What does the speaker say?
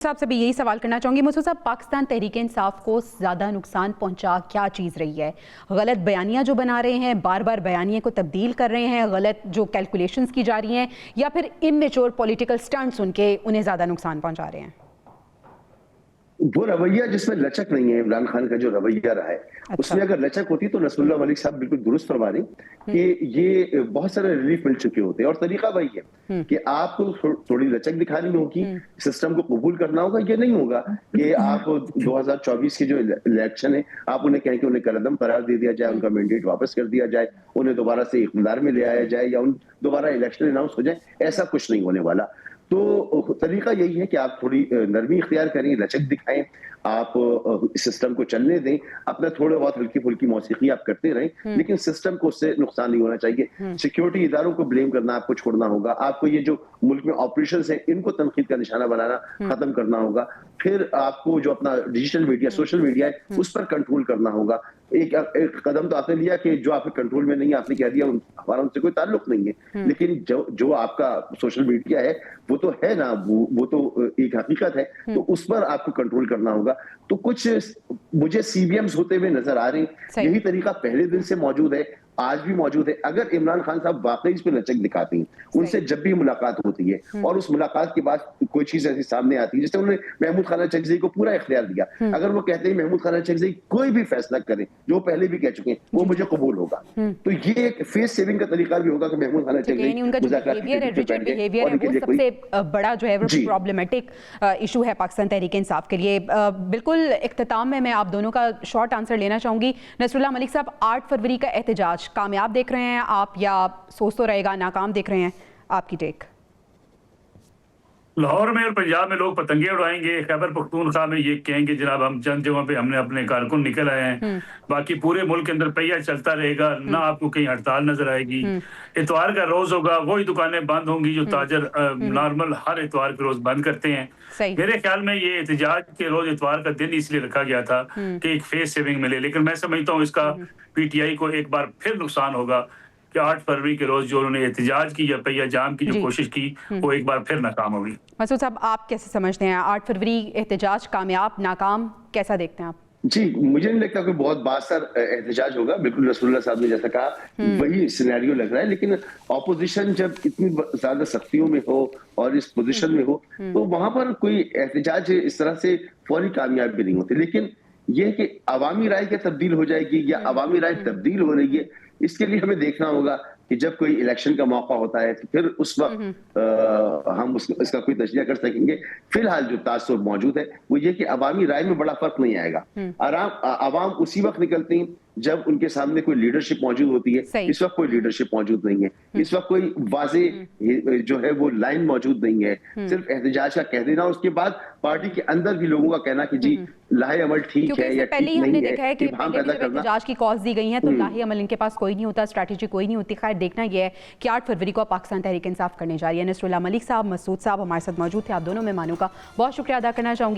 साहब से भी यही सवाल करना चाहूँगी। मसूद साहब, पाकिस्तान तहरीक इंसाफ को ज़्यादा नुकसान पहुँचा क्या चीज़ रही है? गलत बयानियाँ जो बना रहे हैं, बार बार बयानिए को तब्दील कर रहे हैं, गलत जो कैलकुलेशंस की जा रही हैं, या फिर इमेच्योर पॉलिटिकल स्टंट्स उनके उन्हें ज़्यादा नुकसान पहुँचा रहे हैं? वो रवैया जिसमें लचक नहीं है, इमरान खान का जो रवैया रहा है, उसमें अगर लचक होती तो नसरुल्लाह मलिक साहब बिल्कुल दुरुस्त फरमा रहे कि ये बहुत सारे रिलीफ मिल चुके होते हैं। और तरीका वही है कि आपको थोड़ी लचक दिखानी होगी, सिस्टम को कबूल करना होगा। ये नहीं होगा कि आप 2024 के जो इलेक्शन है आप उन्हें कहें कि उन्हें कलअदम करार दे दिया जाए, उनका मैंडेट वापस कर दिया जाए, उन्हें दोबारा से इख्तियार में ले आया जाए या उन दोबारा इलेक्शन अनाउंस हो जाए। ऐसा कुछ नहीं होने वाला। तो तरीका यही है कि आप थोड़ी नरमी इख्तियार करें, लचक दिखाएं, आप सिस्टम को चलने दें, अपना थोड़ा बहुत हल्की फुल्की मौसीकी आप करते रहें, लेकिन सिस्टम को उससे नुकसान नहीं होना चाहिए। सिक्योरिटी इदारों को ब्लेम करना आपको छोड़ना होगा। आपको ये जो मुल्क में ऑपरेशंस हैं इनको तनकीद का निशाना बनाना खत्म करना होगा। फिर आपको जो अपना डिजिटल मीडिया, सोशल मीडिया है, उस पर कंट्रोल करना होगा। एक कदम तो आपने लिया कि जो आपके कंट्रोल में नहीं है, आपने कह दिया हमारा उनसे कोई ताल्लुक नहीं है, लेकिन जो आपका सोशल मीडिया है वो तो है ना, वो तो एक हकीकत है, तो उस पर आपको कंट्रोल करना होगा। तो कुछ मुझे सीबीएम्स होते हुए नजर आ रहे हैं। यही तरीका पहले दिन से मौजूद है, आज भी मौजूद है। अगर इमरान खान साहब वाकई इस पे लचक दिखाते हैं, उनसे जब भी मुलाकात होती है और उस मुलाकात के बाद कोई चीज ऐसी सामने आती है, जैसे उन्होंने महमूद खान चकजई को पूरा इख्तियार दिया, अगर वो कहते हैं महमूद खान चकजई कोई भी फैसला करें, जो पहले भी कह चुके हैं, वो मुझे कबूल होगा, तो ये एक फेस सेविंग का तरीका भी होगा कि महमूद खान चकजई सबसे बड़ा जो है प्रॉब्लमेटिक इशू है पाकिस्तान तहरीक इंसाफ के लिए। बिल्कुल इख्तिताम में मैं आप दोनों का शॉर्ट आंसर लेना चाहूंगी। नसरुल्लाह मलिक साहब, 8 फरवरी का एहतजाज कामयाब देख रहे हैं आप या सोच तो रहेगा नाकाम देख रहे हैं? आपकी टेक। लाहौर में और पंजाब में लोग पतंगे उड़ाएंगे, खैबर पख्तूनख्वा में ये कहेंगे जनाब हम चंद जगहों पे हमने अपने कारकुन निकल आए हैं, बाकी पूरे मुल्क के अंदर पहिया चलता रहेगा, ना आपको कहीं हड़ताल नजर आएगी। इतवार का रोज होगा, वही दुकानें बंद होंगी जो ताजर नॉर्मल हर इतवार के रोज बंद करते हैं। मेरे ख्याल में ये एहतजाज के रोज इतवार का दिन इसलिए रखा गया था कि एक फेस सेविंग मिले, लेकिन मैं समझता हूँ इसका पीटीआई को एक बार फिर नुकसान होगा कि 8 फरवरी के रोज जो उन्होंने एहतजाज की या पहिया जाम की जो कोशिश की वो एक बार फिर नाकाम होगी। मसूद साहब, आप कैसे समझते हैं 8 फरवरी एहतजाज कामयाब नाकाम कैसा देखते हैं आप? जी, मुझे नहीं लगता कोई बहुत बासर एहतजाज होगा। बिल्कुल नसरुल्लाह साहब ने जैसा कहा वही सिनेरियो लग रहा है, लेकिन ऑपोजिशन जब इतनी ज्यादा सख्तियों में हो और इस पोजीशन में हो तो वहां पर कोई एहतजाज इस तरह से फौरी कामयाब भी नहीं होते। लेकिन यह कि अवामी राय क्या तब्दील हो जाएगी या अवामी राय तब्दील हो रही है, इसके लिए हमें देखना होगा कि जब कोई इलेक्शन का मौका होता है तो फिर उस वक्त हम इसका कोई तजज़िया कर सकेंगे। फिलहाल जो तासुर मौजूद है वो ये कि अवामी राय में बड़ा फर्क नहीं आएगा। आवाम उसी वक्त निकलती हैं जब उनके सामने कोई लीडरशिप मौजूद होती है। इस वक्त कोई लीडरशिप मौजूद नहीं है, इस वक्त कोई वाजे जो है वो लाइन मौजूद नहीं है। सिर्फ एहतजाज का कह देना, उसके बाद पार्टी के अंदर भी लोगों का कहना कि जी लाहे अमल ठीक है या ठीक नहीं है, कि भाव पैदा करना। एहतजाज की कॉज दी गई है तो लाहे अमल इनके पास कोई नहीं होता, स्ट्रैटेजी कोई नहीं होती। खैर देखना यह है कि 8 फरवरी को पाकिस्तान तहरीक इंसाफ करने जा रही है। नसरुल्लाह मलिक साहब, मसूद साहब हमारे साथ मौजूद थे। आप दोनों मेहमानों का बहुत शुक्रिया अदा करना चाहूंगी।